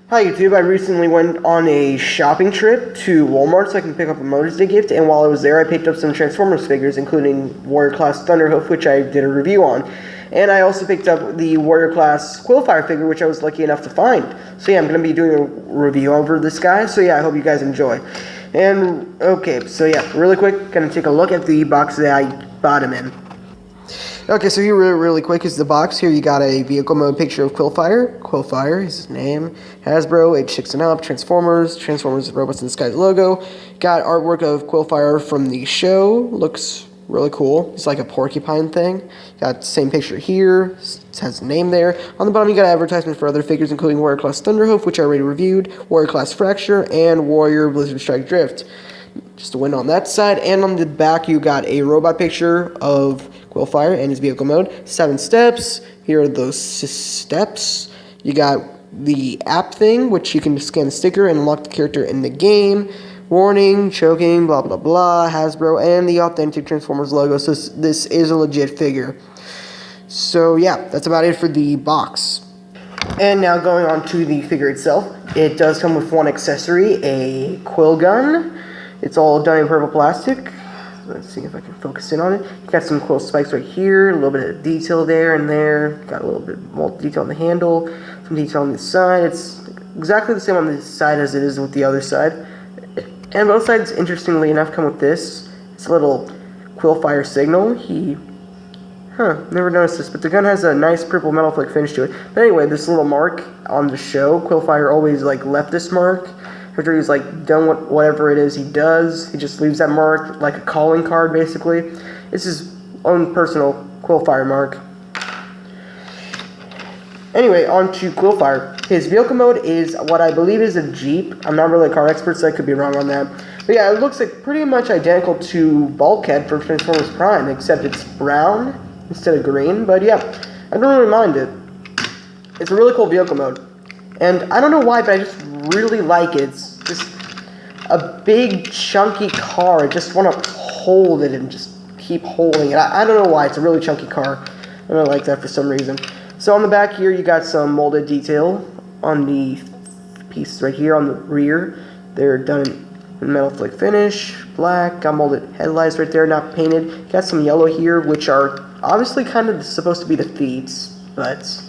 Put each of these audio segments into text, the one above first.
Hi YouTube, I recently went on a shopping trip to Walmart so I can pick up a Mother's Day gift, and while I was there I picked up some Transformers figures, including Warrior Class Thunderhoof, which I did a review on. And I also picked up the Warrior Class Quillfire figure, which I was lucky enough to find. So yeah, I'm going to be doing a review over this guy, so yeah, I hope you guys enjoy. And, okay, so yeah, really quick, going to take a look at the box that I bought him in. Okay, so here really quick is the box. Here you got a vehicle mode picture of Quillfire. Quillfire is his name. Hasbro, age 6 and up. Transformers Robots in the Sky logo. Got artwork of Quillfire from the show. Looks really cool. It's like a porcupine thing. Got the same picture here. It has the name there. On the bottom you got advertisement for other figures, including Warrior Class Thunderhoof, which I already reviewed, Warrior Class Fracture, and Warrior Blizzard Strike Drift. Just a win on that side. And on the back you got a robot picture of Quillfire and his vehicle mode. 7 steps. Here are those steps. You got the app thing, which you can scan the sticker and unlock the character in the game. Warning, choking, blah blah blah, Hasbro, and the authentic Transformers logo. So this is a legit figure. So yeah, that's about it for the box. And now going on to the figure itself. It does come with one accessory, a quill gun. It's all done in purple plastic. Let's see if I can focus in on it. You got some quill spikes right here, a little bit of detail there and there. Got a little bit more detail on the handle, some detail on the side. It's exactly the same on this side as it is with the other side. And both sides, interestingly enough, come with this. It's a little Quillfire signal. Never noticed this, but the gun has a nice purple metal flake finish to it. But anyway, this little mark on the show, Quillfire always left this mark. After he's done whatever it is he does, he just leaves that mark like a calling card, basically. It's his own personal Quillfire mark. Anyway, on to Quillfire. His vehicle mode is what I believe is a Jeep. I'm not really a car expert, so I could be wrong on that. But yeah, it looks pretty much identical to Bulkhead from Transformers Prime, except it's brown instead of green. But yeah, I don't really mind it. It's a really cool vehicle mode. And I don't know why, but I just really like it. It's just a big, chunky car. I just want to hold it and just keep holding it. I don't know why. It's a really chunky car. I really like that for some reason. So on the back here, you got some molded detail on the pieces right here on the rear. They're done in metal flake finish, black. Got molded headlights right there, not painted. Got some yellow here, which are obviously kind of supposed to be the feet, but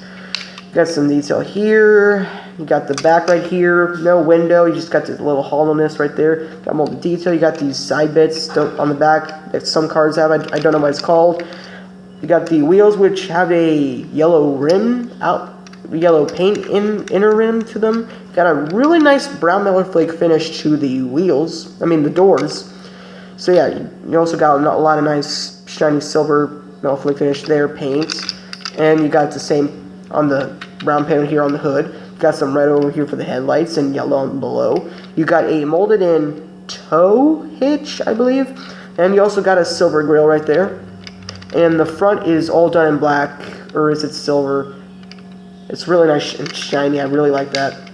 got some detail here. You got the back right here, no window. You just got this little hollowness right there. Got molded detail. You got these side bits on the back that some cars have. I don't know what it's called. You got the wheels, which have a yellow rim yellow paint inner rim to them. Got a really nice brown metal flake finish to the wheels. The doors. So yeah, you also got a lot of nice shiny silver metal flake finish there, paint, and you got the same on the brown paint here on the hood. Got some red over here for the headlights and yellow on below. You got a molded in tow hitch, I believe, and you also got a silver grille right there. And the front is all done in black, or is it silver? It's really nice and shiny. I really like that.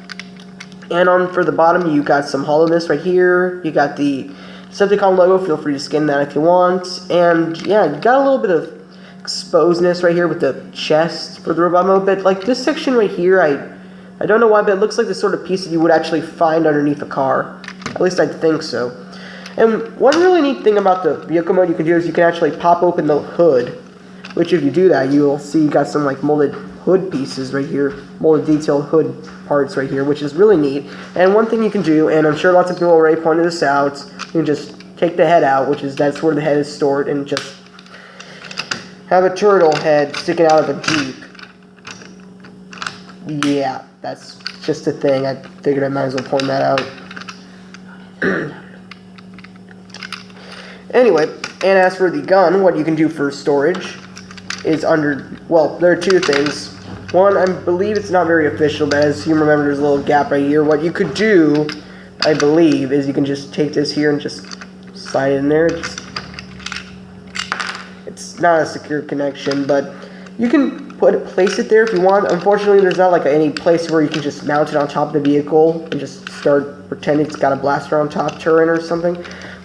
And for the bottom, you got some hollowness right here. You got the Decepticon logo. Feel free to skin that if you want. And yeah, you got a little bit of exposedness right here with the chest for the robot mode. But this section right here, I don't know why, but it looks like the sort of piece that you would actually find underneath a car. At least I think so. And one really neat thing about the vehicle mode you can do is you can actually pop open the hood, which if you do that, you'll see you got some molded hood pieces right here, molded detailed hood parts right here, which is really neat. And one thing you can do, and I'm sure lots of people already pointed this out, you can just take the head out, that's where the head is stored, and just have a turtle head sticking out of a Jeep. Yeah, that's just a thing. I figured I might as well point that out. Anyway, and as for the gun, what you can do for storage is there are two things. One, I believe it's not very official, but as you remember, there's a little gap right here. What you could do, I believe, is you can just take this here and just slide it in there. It's not a secure connection, but you can place it there if you want. Unfortunately, there's not any place where you can just mount it on top of the vehicle and just start pretending it's got a blaster on top turret or something.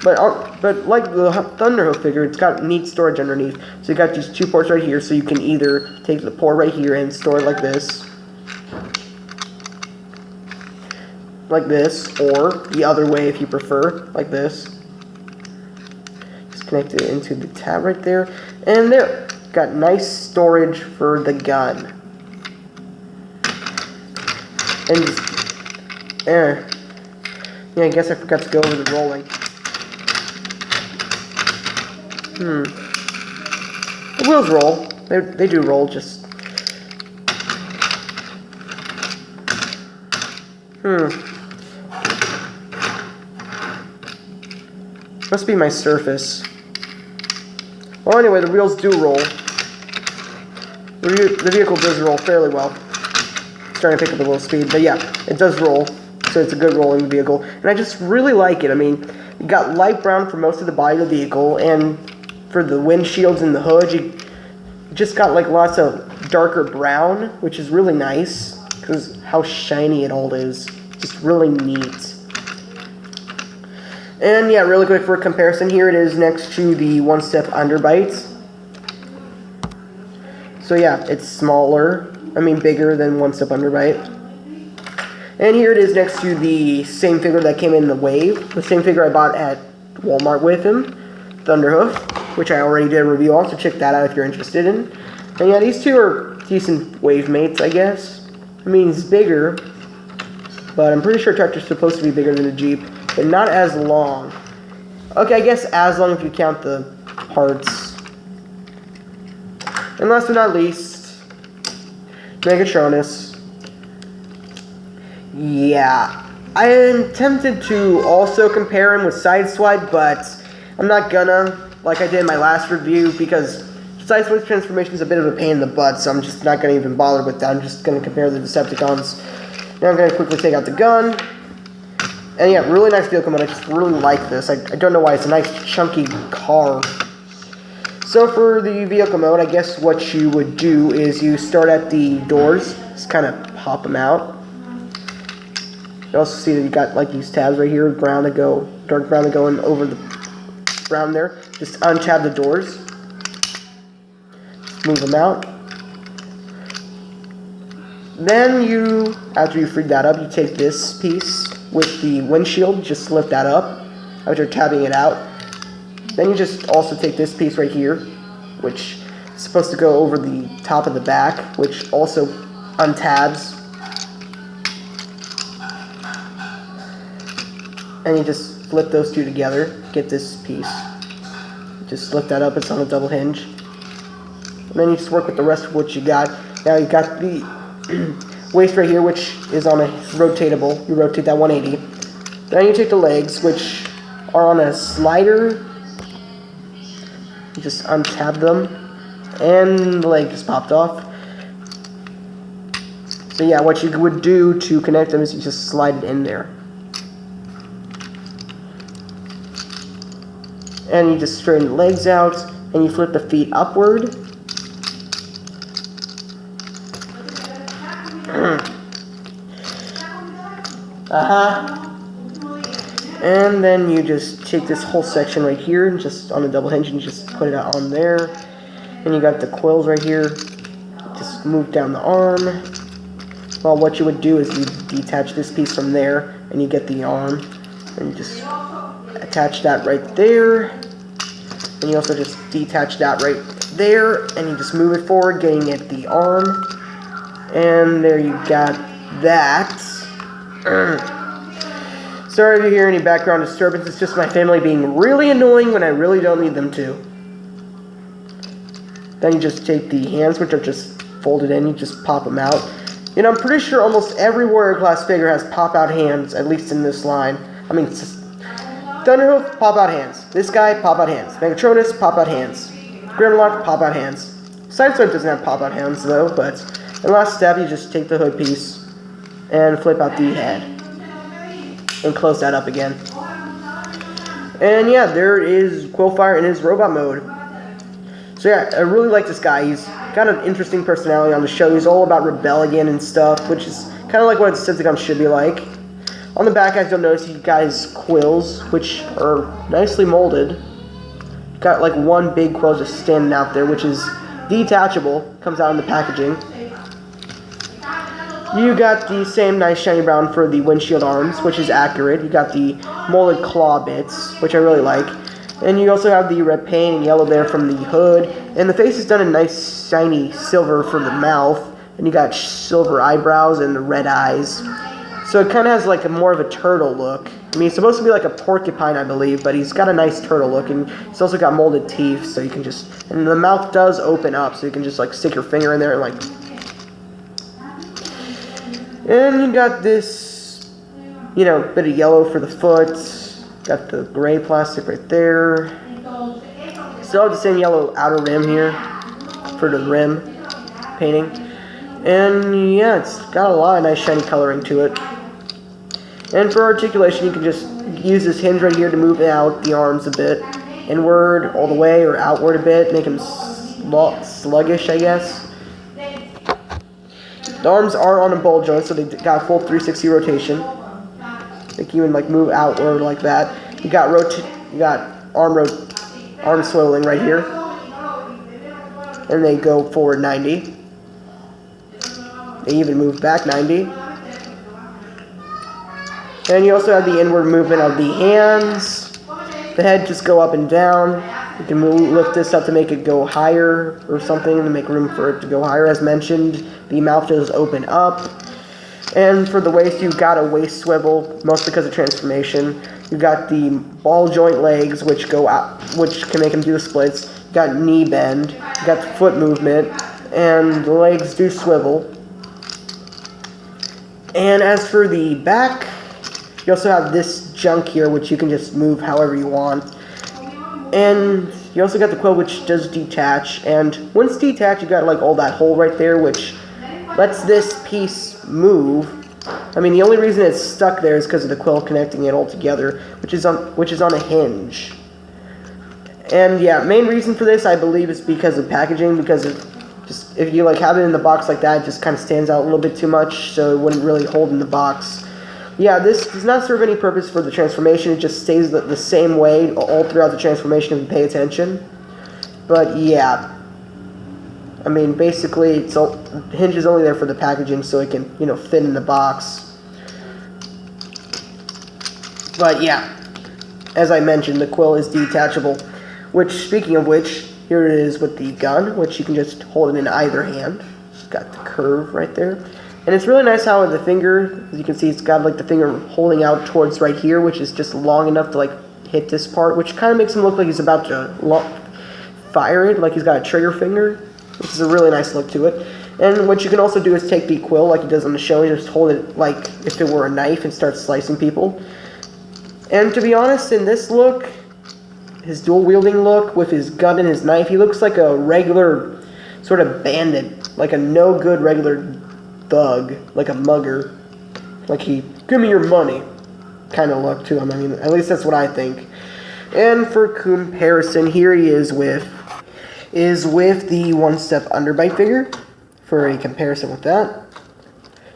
But like the Thunderhoof figure, it's got neat storage underneath. So you got these two ports right here, so you can either take the port right here and store it like this, like this, or the other way if you prefer, like this. Just connect it into the tab right there, and there, got nice storage for the gun. And just, yeah, I guess I forgot to go over the rolling. The wheels roll. They do roll, just... Must be my surface. Well, anyway, the wheels do roll. The vehicle does roll fairly well. It's starting to pick up a little speed, but yeah, it does roll. So it's a good rolling vehicle. And I just really like it. I mean, you got light brown for most of the body of the vehicle, and for the windshields and the hood, you just got like lots of darker brown, which is really nice, because how shiny it all is. Just really neat. And yeah, really quick for a comparison, here it is next to the one-step underbite. So yeah, it's smaller, bigger than one-step underbite. And here it is next to the same figure that came in the Wave, the same figure I bought at Walmart with him, Thunderhoof, which I already did a review on, so check that out if you're interested in. And yeah, these two are decent Wave mates, I guess. He's bigger, but I'm pretty sure a tractor's supposed to be bigger than a Jeep, but not as long. Okay, I guess as long if you count the parts. And last but not least, Megatronus. Yeah, I am tempted to also compare him with Sideswipe, but I'm not gonna, like I did in my last review, because Sideswipe's transformation is a bit of a pain in the butt, so I'm just not gonna even bother with that. I'm just gonna compare the Decepticons. Now I'm gonna quickly take out the gun. And yeah, really nice vehicle mode. I just really like this. I don't know why. It's a nice chunky car. So for the vehicle mode, I guess what you would do is you start at the doors. Just kind of pop them out. You also see that you got like these tabs right here, brown to go, dark brown to go in over the brown there. Just untab the doors. Just move them out. Then you, after you freed that up, you take this piece with the windshield, just lift that up after tabbing it out. Then you just also take this piece right here, which is supposed to go over the top of the back, which also untabs. And you just flip those two together, get this piece. Just lift that up, it's on a double hinge. And then you just work with the rest of what you got. Now you got the waist right here, which is on a rotatable. You rotate that 180. Then you take the legs, which are on a slider. You just untab them, and the leg just popped off. So yeah, what you would do to connect them is you just slide it in there. And you just straighten the legs out, and you flip the feet upward. And then you just take this whole section right here, and just on a double hinge, and just put it out on there. And you got the coils right here. Just move down the arm. Well, what you would do is you detach this piece from there, and you get the arm, and you just attach that right there. And you also just detach that right there, and you just move it forward, getting at the arm. And there you got that. Sorry if you hear any background disturbance. It's just my family being really annoying when I really don't need them to. Then you just take the hands, which are just folded in. You just pop them out. You know, I'm pretty sure almost every Warrior Class figure has pop-out hands, at least in this line. Thunderhoof, pop-out hands. This guy, pop-out hands. Megatronus, pop-out hands. Grimlock, pop-out hands. Sideswipe doesn't have pop-out hands, though, but in the last step, you just take the hood piece and flip out the head. And close that up again. And yeah, there is Quillfire in his robot mode. So yeah, I really like this guy. He's got an interesting personality on the show. He's all about rebellion and stuff, which is kind of like what a Decepticon should be like. On the back, as you'll notice, he got his quills, which are nicely molded. Got like one big quill just standing out there, which is detachable. Comes out in the packaging. You got the same nice shiny brown for the windshield arms, which is accurate. You got the molded claw bits, which I really like. And you also have the red paint and yellow there from the hood. And the face is done in nice shiny silver for the mouth. And you got silver eyebrows and the red eyes. So it kind of has like a more of a turtle look. I mean, it's supposed to be like a porcupine, I believe, but he's got a nice turtle look. And he's also got molded teeth, so you can just... And the mouth does open up, so you can just like stick your finger in there and like... And you got this, you know, bit of yellow for the foot. Got the gray plastic right there. Still have the same yellow outer rim here for the rim painting. And yeah, it's got a lot of nice shiny coloring to it. And for articulation, you can just use this hinge right here to move out the arms a bit. Inward all the way or outward a bit. Make them sluggish, I guess. The arms are on a ball joint, so they got full 360 rotation. They can even like move outward like that. You got arm swiveling right here, and they go forward 90. They even move back 90. And you also have the inward movement of the hands. The head just go up and down. You can lift this up to make it go higher or something to make room for it to go higher. As mentioned, the mouth does open up. And for the waist, you've got a waist swivel, mostly because of transformation. You've got the ball joint legs, which go out, which can make them do the splits. You've got knee bend. You've got the foot movement. And the legs do swivel. And as for the back, you also have this junk here, which you can just move however you want. And you also got the quill, which does detach. And once detached, you got like all that hole right there, which lets this piece move. I mean, the only reason it's stuck there is because of the quill connecting it all together, which is on a hinge. And yeah, main reason for this, I believe, is because of packaging. Because if you like have it in the box like that, it just kind of stands out a little bit too much, so it wouldn't really hold in the box. Yeah, this does not serve any purpose for the transformation. It just stays the same way all throughout the transformation if you pay attention. But yeah, I mean, basically, the hinge is only there for the packaging so it can, fit in the box. But yeah, as I mentioned, the quill is detachable. Which, speaking of which, here it is with the gun, which you can just hold it in either hand. It's got the curve right there. And it's really nice how the finger, as you can see, it's got like the finger holding out towards right here, which is just long enough to like hit this part, which kind of makes him look like he's about to fire it, like he's got a trigger finger, which is a really nice look to it. And what you can also do is take the quill like he does on the show and just hold it like if it were a knife and start slicing people. And to be honest, in this look, his dual wielding look with his gun and his knife, he looks like a regular sort of bandit, like a no good regular thug, like a mugger, like he give me your money kind of look to him. I mean, at least that's what I think. And for comparison, here he is with the one-step underbite figure for a comparison with that.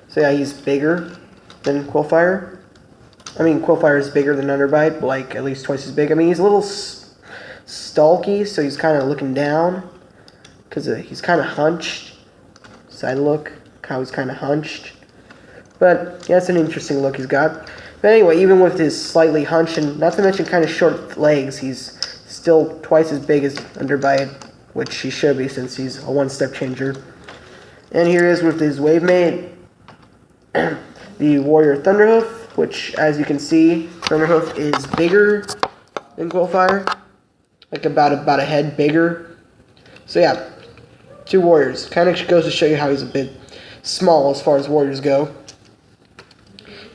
So yeah, he's bigger than Quillfire. I mean, Quillfire is bigger than underbite, but like at least twice as big. I mean, he's a little stalky, so he's kind of looking down because he's kind of hunched. Side look. How he's kind of hunched. But yeah, it's an interesting look he's got. But anyway, even with his slightly hunched and not to mention kind of short legs, he's still twice as big as Underbite, which he should be since he's a one-step changer. And here he is with his wave mate, the Warrior Thunderhoof, which as you can see, Thunderhoof is bigger than Quillfire. Like about a head bigger. So yeah, two warriors. Kind of goes to show you how he's a bit small as far as warriors go.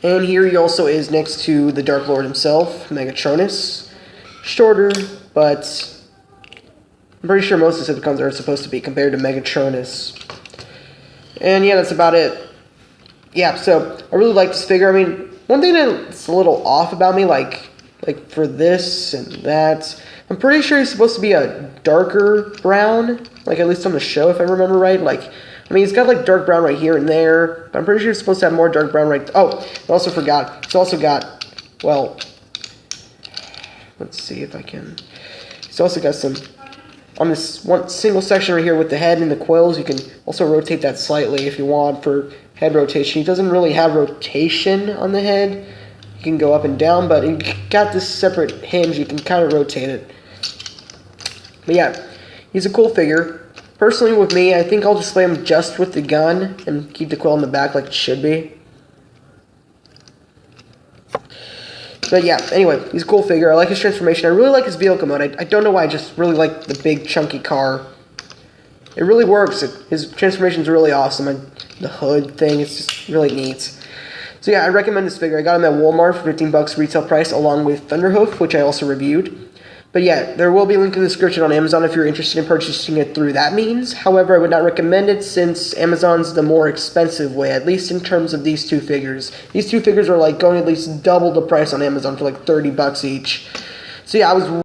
And here he also is next to the Dark Lord himself, Megatronus. Shorter, but I'm pretty sure most Decepticons are supposed to be compared to Megatronus. And yeah, that's about it. Yeah, so I really like this figure. I mean, one thing that's a little off about me, like for this and that, I'm pretty sure he's supposed to be a darker brown, like at least on the show if I remember right. I mean, he's got like dark brown right here and there, but I'm pretty sure he's supposed to have more dark brown right... Oh, I also forgot. He's also got, well, let's see if I can... He's also got some... On this one single section right here with the head and the quills, you can also rotate that slightly if you want for head rotation. He doesn't really have rotation on the head. You can go up and down, but you got this separate hinge. You can kind of rotate it. But yeah, he's a cool figure. Personally, with me, I think I'll display him just with the gun and keep the quill in the back like it should be. But yeah, anyway, he's a cool figure. I like his transformation. I really like his vehicle mode. I don't know why, I just really like the big, chunky car. It really works. His transformation is really awesome. The hood thing, it's just really neat. So yeah, I recommend this figure. I got him at Walmart for 15 bucks retail price, along with Thunderhoof, which I also reviewed. But yeah, there will be a link in the description on Amazon if you're interested in purchasing it through that means. However, I would not recommend it since Amazon's the more expensive way, at least in terms of these two figures. These two figures are like going at least double the price on Amazon for like 30 bucks each. So yeah, I was